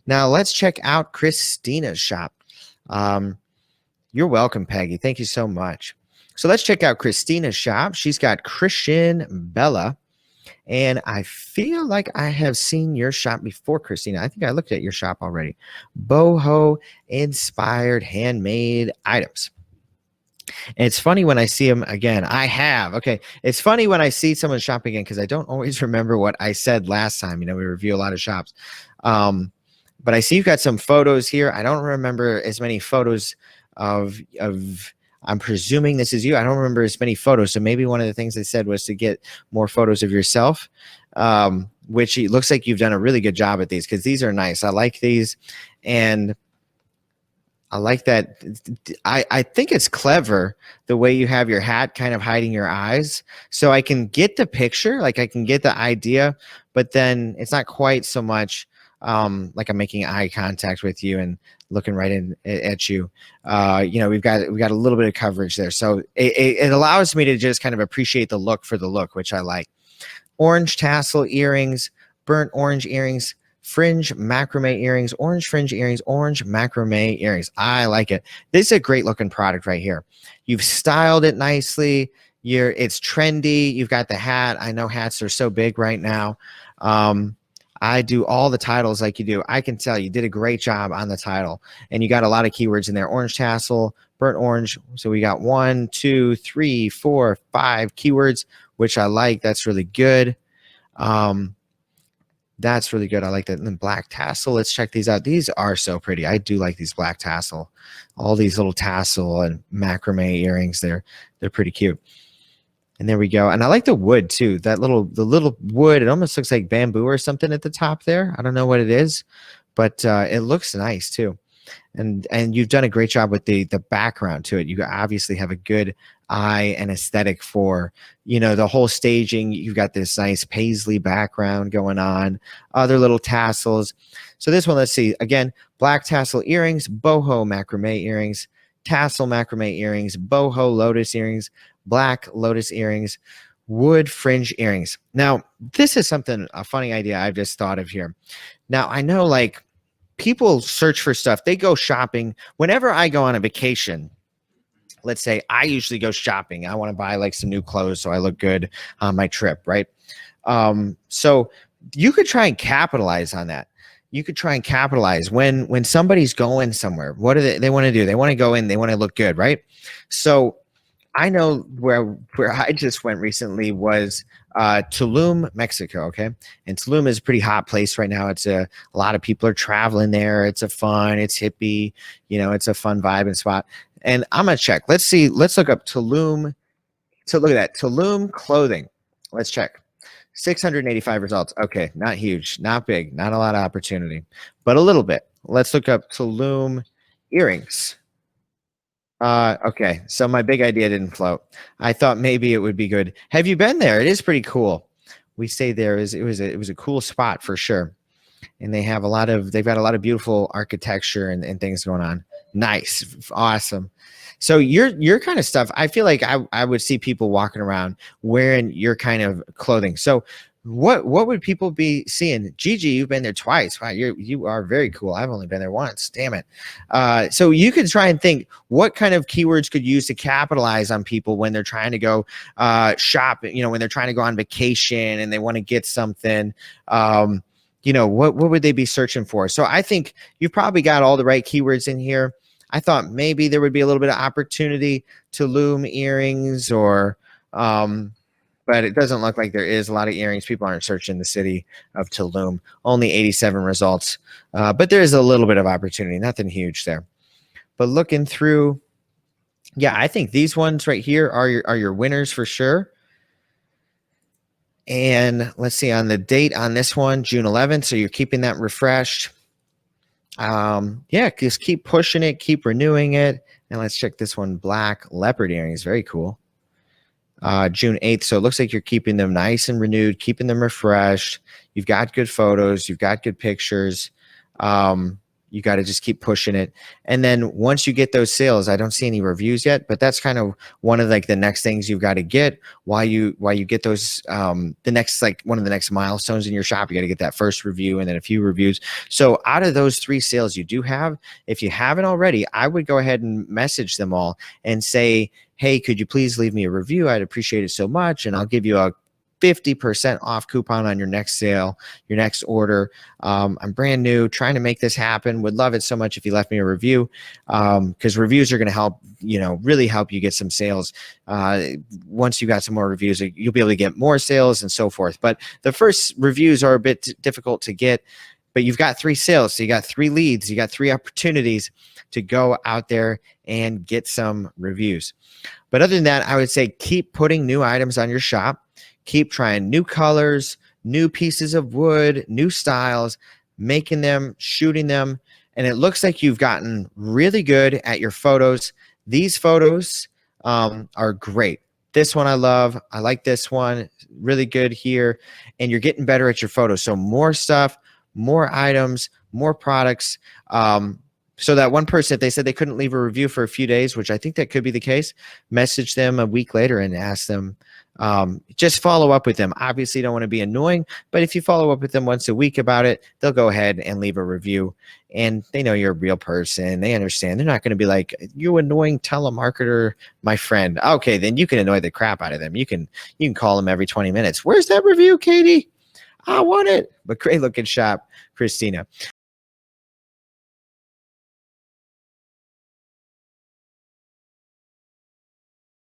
Now let's check out Christina's shop. Um, you're welcome, Peggy. Thank you so much. So let's check out Christina's shop. She's got Christian Bella. And I feel like I have seen your shop before, Christina. I think I looked at your shop already. Boho inspired handmade items. And it's funny when I see them again. I have. Okay. It's funny when I see someone shop again because I don't always remember what I said last time. We review a lot of shops. But I see you've got some photos here. I don't remember as many photos of I'm presuming this is you. I don't remember as many photos. So maybe one of the things they said was to get more photos of yourself, which it looks like you've done a really good job at these because these are nice. I like these. And I like that. I think it's clever the way you have your hat kind of hiding your eyes. So I can get the picture, like I can get the idea, but then it's not quite so much like I'm making eye contact with you and looking right at you. We've got a little bit of coverage there. So it allows me to just kind of appreciate the look for the look, which I like. Orange tassel earrings, burnt orange earrings, fringe macrame earrings, orange fringe earrings, orange macrame earrings. I like it. This is a great looking product right here. You've styled it nicely. It's trendy. You've got the hat. I know hats are so big right now. I do all the titles like you do. I can tell you did a great job on the title, and you got a lot of keywords in there. Orange tassel, burnt orange. So we got 1, 2, 3, 4, 5 keywords, which I like. That's really good. That's really good. I like that. And then black tassel. Let's check these out. These are so pretty. I do like these black tassel. All these little tassel and macrame earrings. They're pretty cute. And there we go. And I like the wood too. The little wood. It almost looks like bamboo or something at the top there. I don't know what it is, but it looks nice too. And you've done a great job with the background to it. You obviously have a good eye and aesthetic for the whole staging. You've got this nice paisley background going on, other little tassels. So this one, let's see again: black tassel earrings, boho macrame earrings, tassel macrame earrings, boho lotus earrings, black lotus earrings, wood fringe earrings. Now this is a funny idea I've just thought of here. Now I know like people search for stuff. They go shopping. Whenever I go on a vacation, let's say I usually go shopping. I want to buy like some new clothes so I look good on my trip, right? So you could try and capitalize on that. You could try and capitalize when somebody's going somewhere. What do they want to do? They want to go in. They want to look good, right? So I know where I just went recently was Tulum, Mexico. Okay, and Tulum is a pretty hot place right now. It's a lot of people are traveling there. It's it's hippie. It's a fun vibe and spot. And I'm gonna check. Let's see. Let's look up Tulum. So look at that Tulum clothing. Let's check. 685 results. Okay, not huge, not big, not a lot of opportunity, but a little bit. Let's look up Tulum earrings. Okay, so my big idea didn't float. I thought maybe it would be good. Have you been there? It is pretty cool. We stayed there. It was a cool spot for sure. And they've got a lot of beautiful architecture and things going on. Nice, awesome. So your kind of stuff, I feel like I would see people walking around wearing your kind of clothing. So what would people be seeing? Gigi, you've been there twice. Wow, you are very cool. I've only been there once. Damn it. So you could try and think what kind of keywords could you use to capitalize on people when they're trying to go shop, when they're trying to go on vacation and they want to get something. What would they be searching for? So I think you've probably got all the right keywords in here. I thought maybe there would be a little bit of opportunity to Tulum earrings but it doesn't look like there is a lot of earrings. People aren't searching the city of Tulum. Only 87 results. But there is a little bit of opportunity. Nothing huge there. But looking through, yeah, I think these ones right here are your winners for sure. And let's see on the date on this one, June 11th. So you're keeping that refreshed. Yeah, just keep pushing it, keep renewing it. And let's check this one, black leopard earrings. Very cool. June 8th. So it looks like you're keeping them nice and renewed, keeping them refreshed. You've got good photos. You've got good pictures. You got to just keep pushing it. And then once you get those sales, I don't see any reviews yet, but that's kind of one of like the next things you've got to get while you get those the next, like one of the next milestones in your shop. You got to get that first review and then a few reviews. So out of those 3 sales you do have, if you haven't already, I would go ahead and message them all and say, hey, could you please leave me a review? I'd appreciate it so much, and I'll give you a 50% off coupon on your next sale, your next order. I'm brand new, trying to make this happen. Would love it so much if you left me a review, because reviews are going to help, really help you get some sales. Once you got some more reviews, you'll be able to get more sales and so forth. But the first reviews are a bit difficult to get, but you've got 3 sales. So you got 3 leads, you got 3 opportunities to go out there and get some reviews. But other than that, I would say keep putting new items on your shop. Keep trying new colors, new pieces of wood, new styles, making them, shooting them. And it looks like you've gotten really good at your photos. These photos are great. This one I love. I like this one. Really good here. And you're getting better at your photos. So more stuff, more items, more products. So that one person, if they said they couldn't leave a review for a few days, which I think that could be the case, message them a week later and ask them, just follow up with them. Obviously, you don't want to be annoying, but if you follow up with them once a week about it, they'll go ahead and leave a review. And they know you're a real person. They understand. They're not going to be like, you annoying telemarketer, my friend. Okay, then you can annoy the crap out of them. You can call them every 20 minutes. Where's that review, Katie? I want it. But great looking shop, Christina.